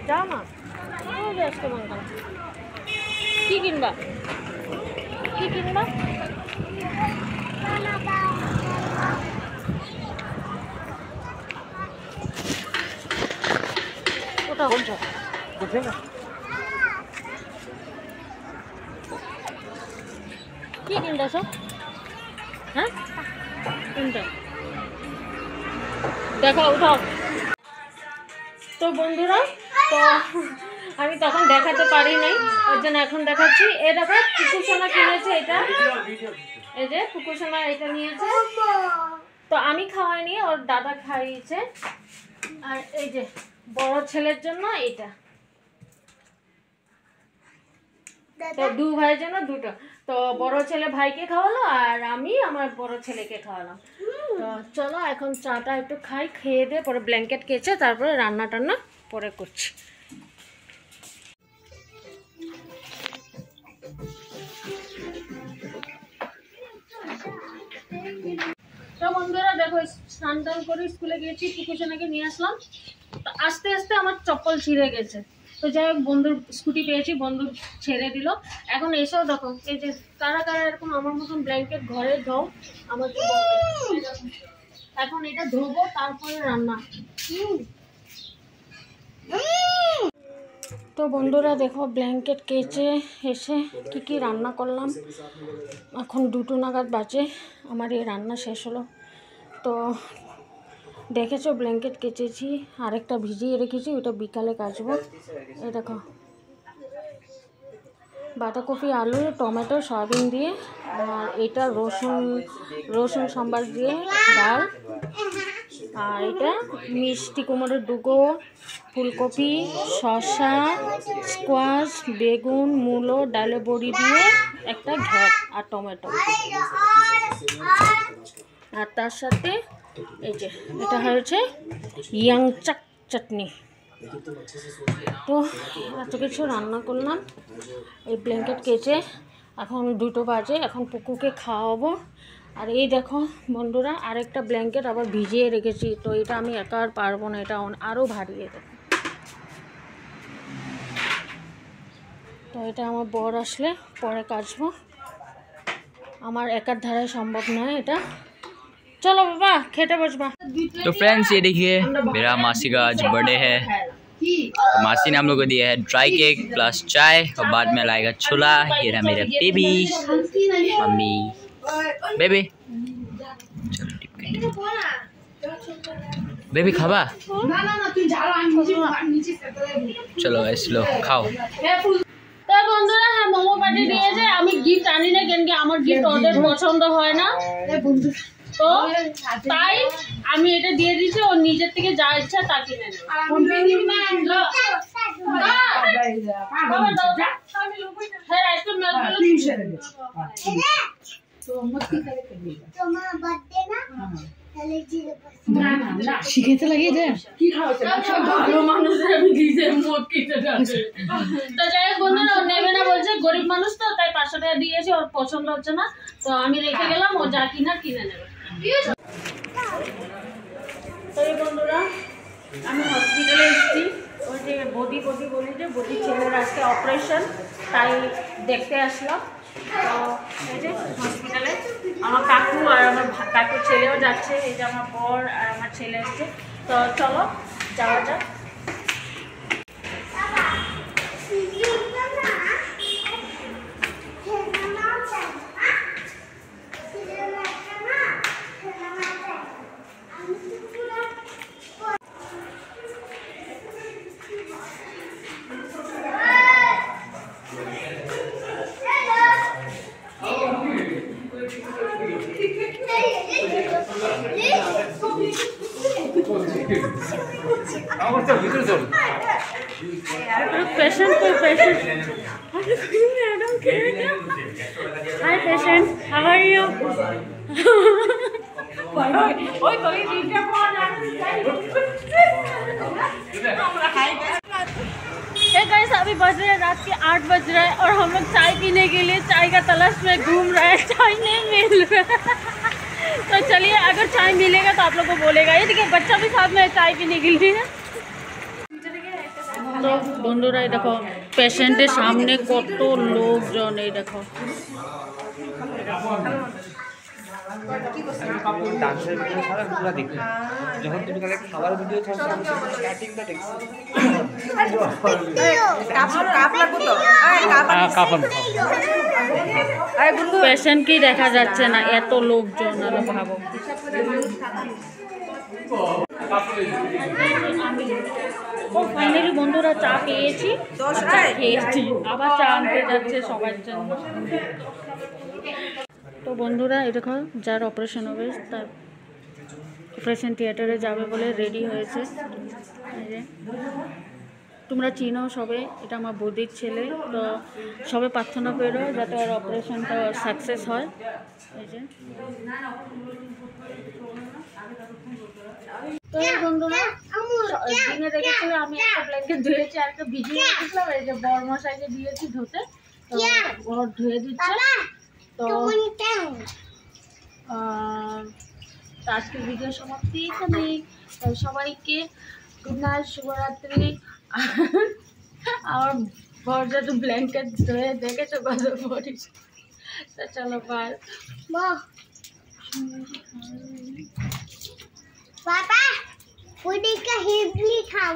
যাও না আজকে বাঙ্গাল কি কিনবা কি কিনবা ওটা কোনটা কি কিনতেছ হ্যাঁ কোনটা দেখো উঠাও তো বন্ধুরা তো আমি তখন দেখাতে পারি নাই ওর জন্য এখন দেখাচ্ছি এ দেখো কুকুরসোনা কিনেছে এটা এই যে কুকুরসোনা এটা নিয়েছে তো আমি খাওয়াইনি ওর দাদা খাইয়েছে আর এই যে বড় ছেলের জন্য এটা তো দু ভাইয়ের জন্য দুটো তো বড় ছেলে ভাইকে খাওয়ালো আর আমি আমার বড় ছেলেকে খাওয়ালাম তো চলো এখন চাটা একটু খাই খেয়ে দিয়ে পরে ব্ল্যাঙ্কেট কেচে তারপরে রান্না টান্না পরে করছি তো বন্ধুরা দেখো স্নান টান করে স্কুলে গিয়েছি কুকুরসোনাকে নিয়ে আসলাম তো আস্তে আস্তে আমার চপ্পল ছিঁড়ে গেছে তো যাই হোক বন্ধুর স্কুটি পেয়েছি বন্ধু ছেড়ে দিল এখন এসেও দেখো এই যে কারা কারা এরকম আমার মতন ব্ল্যাঙ্কেট ঘরে ধোও আমাকে এখন এটা ধোবো তারপরে রান্না তো বন্ধুরা দেখো ব্ল্যাঙ্কেট কেচে এসে কি রান্না করলাম এখন 2টো নাগাদ বাজে আমার এই রান্না শেষ হলো তো দেখেছো ব্ল্যাঙ্কেট কেচেছি আরেকটা ভিজিয়ে রেখেছি ওটা বিকালে কাচবো এই দেখো বাঁধাকপি আলু টমেটো সয়াবিন দিয়ে আর এটা রসুন সম্বার দিয়ে ডাল আর এটা মিষ্টি কুমড়োর ডুগো ফুলকপি শসা স্কোয়াশ বেগুন মূলো ডালে বড়ি দিয়ে একটা ঘ্যাট আর টমেটো আর তার সাথে এই যে এটা হয়েছে ইয়াংচাক চাটনি তো এত কিছু রান্না করলাম এই ব্ল্যাঙ্কেট কেচে এখন 2টো বাজে এখন পুকুকে খাওয়াবো আর এই দেখো বন্ধুরা আরেকটা ব্ল্যাঙ্কেট আবার ভিজিয়ে রেখেছি তো এটা আমি একা আর পারবো না এটা আরও ভারী দেখো তো এটা আমার বর আসলে পরে কাচবো আমার একার ধারায় সম্ভব নয় এটা चलो बाबा खेते बचबा। तो फ्रेंड्स ये देखिए मेरा मासी का आज बर्थडे है तो मासी ने हम लोग को दिया है ड्राई केक प्लस चाय और बाद में लाएगा छोला। ये रहा मेरा बेबी मम्मी बेबी बेबी खाबा चलो ऐसे लो खाओ। তো বন্ধুরা হ্যাঁ মোমো পার্টি দিয়েছে আমি গিফট আনি না কেন কি আমার গিফট ওদের পছন্দ হয় না তো তাই আমি এটা দিয়ে দিয়েছি ও নিজের থেকে যা ইচ্ছা তা কিনে নেবে। শিখাইতে লাগিয়ে দেয় কি ভালো মানুষের আমি দিয়েছি মদ কিনতে তো যাই হোক বন্ধুরা ও নেবে না বলছে গরিব মানুষ তো তাই 500 টাকা দিয়েছি ওর পছন্দ হচ্ছে না তো আমি রেখে গেলাম ও যা কিনা কিনে নেবে। তো এই বন্ধুরা আমি হসপিটালে এসেছি ওই যে বডি বলি যে বডির ছেলের আজকে অপারেশন তাই দেখতে আসলাম। তো এই যে হসপিটালে আমার কাকু আর আমার কাকুর ছেলেও যাচ্ছে এই যে আমার বর আর আমার ছেলে এসছে তো চলো যাওয়া যাক। पेशेंट कोई patient madam hi patient how are you ओए कोई वीडियो कॉल गाइस अभी बज रहे हैं रात के 8 बज रहे हैं और हम लोग चाय पीने के लिए चाय का तलाश में घूम रहे हैं चाय नहीं मिल रहा तो चलिए अगर चाय मिलेगा तो आप लोग को बोलेगा। ये देखिए बच्चा भी साथ में चाय पीने के लिए तो বন্ধুরা এই দেখো পেশেন্টের সামনে কত লোকজন, এই দেখো ডান্সের ভিডিও ছাড়া পুরো দেখি যখন তুমি কালে খাবার ভিডিও ছাড়ছো স্টার্টিংটা দেখছি পেশেন্ট কি দেখা যাচ্ছে না, এত লোকজন আরো ভাবো। ফাইনালি বন্ধুরা চা পেয়েছি, চা খেয়েছি, আবার চা আনতে যাচ্ছে সবার জন্য। তো বন্ধুরা এই দেখো যার অপারেশন হবে তার অপারেশন থিয়েটারে যাবে বলে রেডি হয়েছে। এই যে তোমরা চিনো সবে, এটা আমার বৌদির ছেলে। তো সবে প্রার্থনা করো যাতে ওর অপারেশনটা সাকসেস হয়। এই যে তো বন্ধুরা দিনে দেখেছিল আমি একটা ব্ল্যাঙ্কেট ধুয়েছি আর একটা ভিজিয়ে রেখেছিলাম, এই যে বড় মশাইকে দিয়েছি ধুতে, তো ওর ধুয়ে দিচ্ছে। তো আজকের ভিডিও সমাপ্তি এখানে। সবাইকে গুড নাইট, শুভরাত্রি। আমার বড় যত ব্ল্যাঙ্কেট ধুয়ে দেখেছো কত পরিস। তো চলো বাই। पापा पूरी का हिबली खाओ।